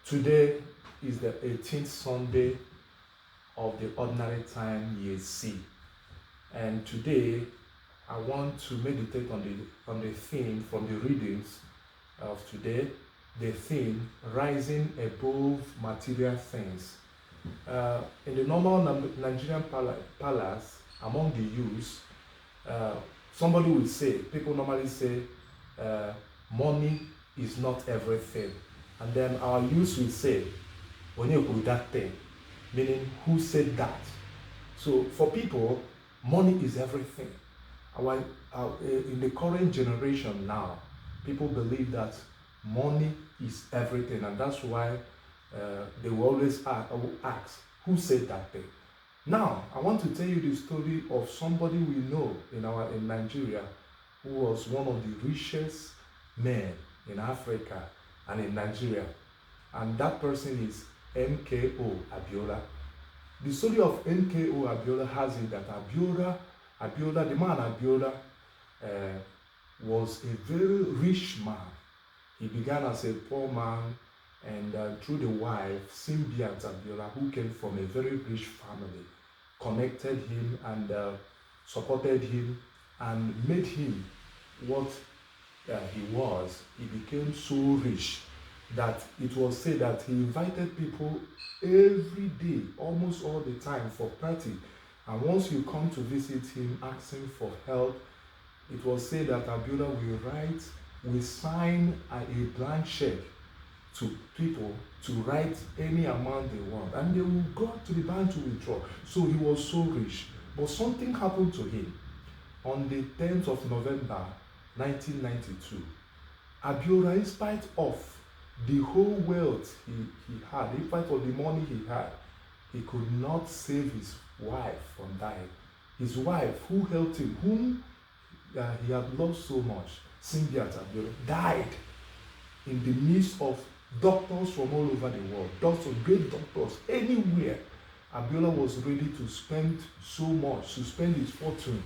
Today is the 18th Sunday of the ordinary time year C. And today I want to meditate on the theme from the readings of today, the theme rising above material things. In the normal Nigerian palace, among the youths, somebody would say, people normally say, money is not everything. And then our youth will say, when you do that thing, meaning who said that? So for people, money is everything. In the current generation now, people believe that money is everything, and that's why they will always ask, who said that thing? Now, I want to tell you the story of somebody we know in Nigeria who was one of the richest men in Africa and in Nigeria. And that person is MKO Abiola. The story of MKO Abiola has it that the man Abiola was a very rich man. He began as a poor man, and through the wife, Simbiat Abiola, who came from a very rich family, connected him and supported him and made him what he was. He became so rich that it was said that he invited people every day, almost all the time, for party. And once you come to visit him asking for help, it was said that Abiola will sign a blank check to people to write any amount they want, and they will go to the bank to withdraw. So he was so rich. But something happened to him on the 10th of November 1992. Abiola, in spite of the whole wealth he had, in spite of the money he had, he could not save his wife from dying. His wife, who helped him, whom he had loved so much, Simbiat Abiola, died in the midst of doctors from all over the world, doctors, great doctors, anywhere. Abiola was ready to spend so much, to spend his fortune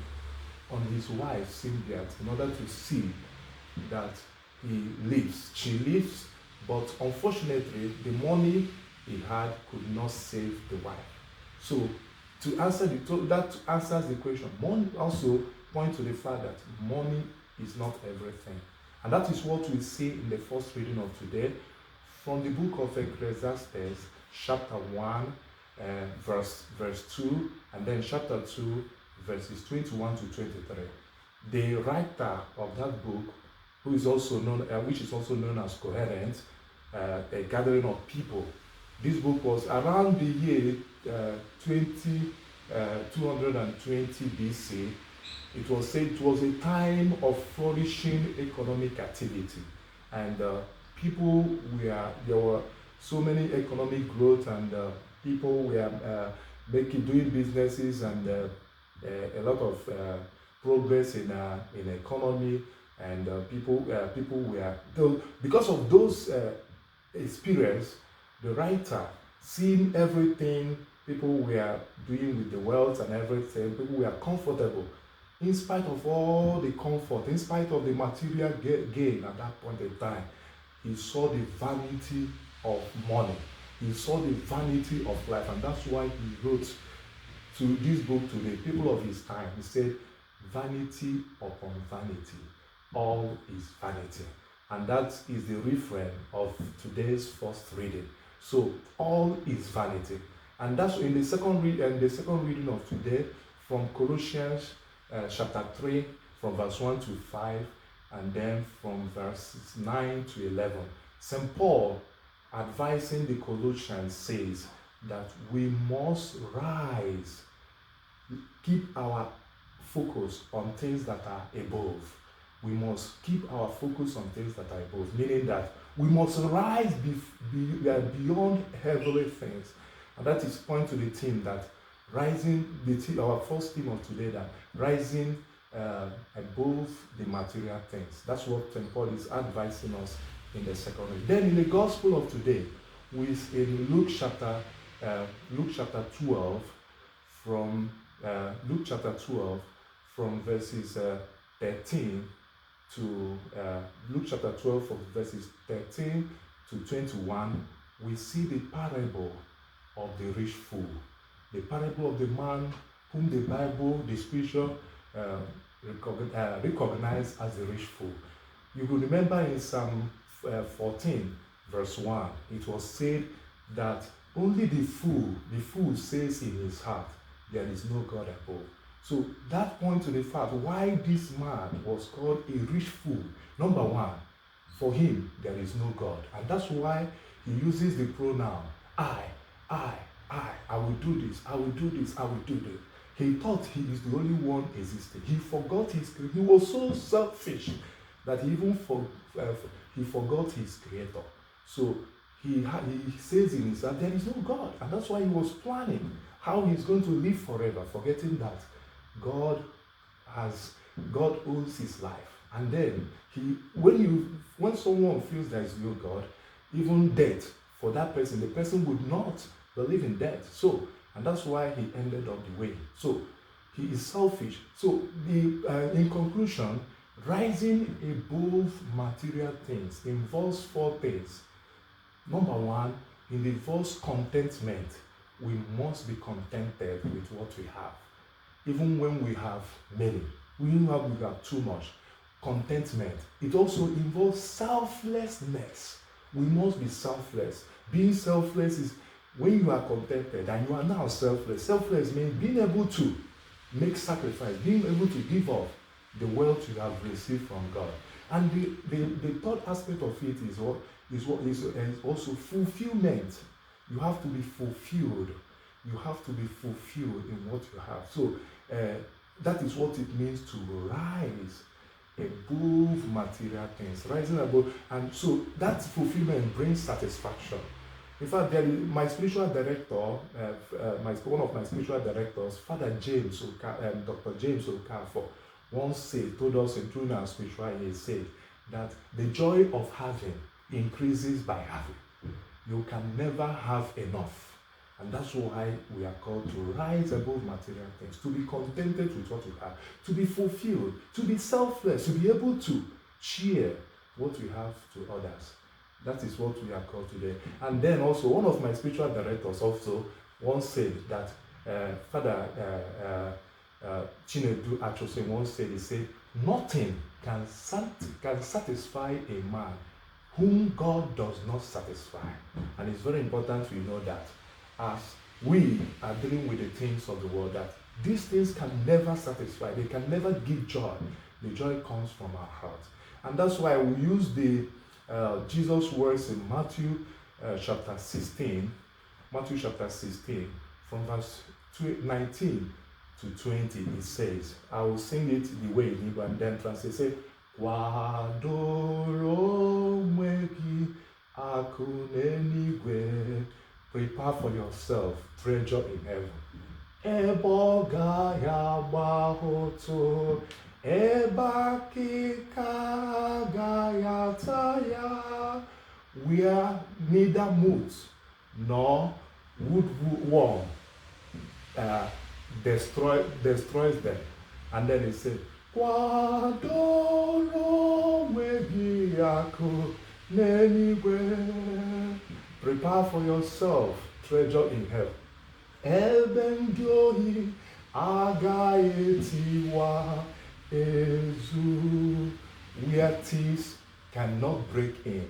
on his wife, Simbiat, in order to see that he lives. She lives, but unfortunately, the money he had could not save the wife. So, that answers the question. Money also points to the fact that money is not everything. And that is what we see in the first reading of today from the book of Ecclesiastes, chapter 1, verse 2, and then chapter 2, verses 21 to 23. The writer of that book, which is also known as Coherent, a gathering of people. This book was around the year 220 BC. It was said it was a time of flourishing economic activity, and there were so many economic growth, and people were doing businesses, and a lot of progress in economy, and people were, because of those experience, the writer, seeing everything people were doing with the wealth and everything, people were comfortable. In spite of all the comfort, in spite of the material gain at that point in time, he saw the vanity of money. He saw the vanity of life, and that's why he wrote to this book to the people of his time. He said, vanity upon vanity, all is vanity. And that is the refrain of today's first reading. So, all is vanity. And that's in the second reading of today, from Colossians chapter 3, from verse 1 to 5, and then from verses 9 to 11. St. Paul, advising the Colossians, says that we must rise, keep our focus on things that are above. We must keep our focus on things that are above, meaning that we must rise beyond heavenly things. And that is point to the theme that our first theme of today, that rising above the material things. That's what St. Paul is advising us in the second reading. Then in the gospel of today, in Luke chapter 12, from verses 13 to Luke chapter 12 from verses 13 to 21, we see the parable of the rich fool, the parable of the man whom the Bible, the scripture, recognize as the rich fool. You will remember in Psalm 14, verse 1, it was said that only the fool says in his heart, there is no God above. So that points to the fact why this man was called a rich fool. Number one, for him, there is no God. And that's why he uses the pronoun, I will do this, I will do this, I will do this. He thought he is the only one existing. He forgot he was so selfish that he even forgot his creator. So he says in his heart, there is no God. And that's why he was planning how he's going to live forever, forgetting that God owns his life. And then when someone feels there is no God, even death for that person, the person would not believe in death. So, and that's why he ended up the way. So he is selfish. So in conclusion, rising above material things involves four things. Number one, it involves contentment. We must be contented with what we have. Even when we have many, we have too much. Contentment. It also involves selflessness. We must be selfless. Being selfless is when you are contented and you are now selfless. Selfless means being able to make sacrifice, being able to give up the wealth you have received from God. And the third aspect of it is also fulfillment. You have to be fulfilled. You have to be fulfilled in what you have. So that is what it means to rise above material things, rising above. And so that fulfillment brings satisfaction. In fact, my spiritual director, one of my spiritual directors, Father James Dr. James Okafor, once told us in our spiritual, he said that the joy of having increases by having. You can never have enough. And that's why we are called to rise above material things, to be contented with what we have, to be fulfilled, to be selfless, to be able to share what we have to others. That is what we are called today. And then also, one of my spiritual directors also once said that, Father Chinedu Achose once said, he said, nothing can satisfy a man whom God does not satisfy. And it's very important we know that as we are dealing with the things of the world, that these things can never satisfy, they can never give joy. The joy comes from our heart. And that's why we use the Jesus' words in Matthew chapter 16, from verse 19 to 20, it says, I will sing it the way in Hebrew and then translate, say, Kwadoro mweki akunenigwe. Prepare for yourself treasure in heaven. Eboga ya bahoto, ebakika ya taya, where neither moth nor woodworm destroys them. And then it says, Kwadoro mwegi akunenigwe. Prepare for yourself treasure in heaven. Ebenjohi agaetiwa ezu, where thieves cannot break in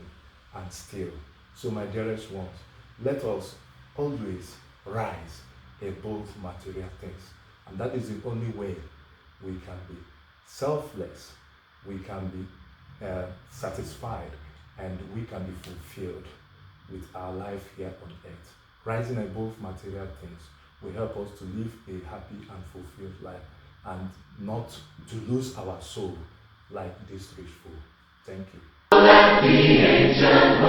and steal. So my dearest ones, let us always rise above material things. And that is the only way we can be selfless, we can be satisfied, and we can be fulfilled with our life here on earth. Rising above material things will help us to live a happy and fulfilled life and not to lose our soul like this rich fool. Thank you. Let the ancient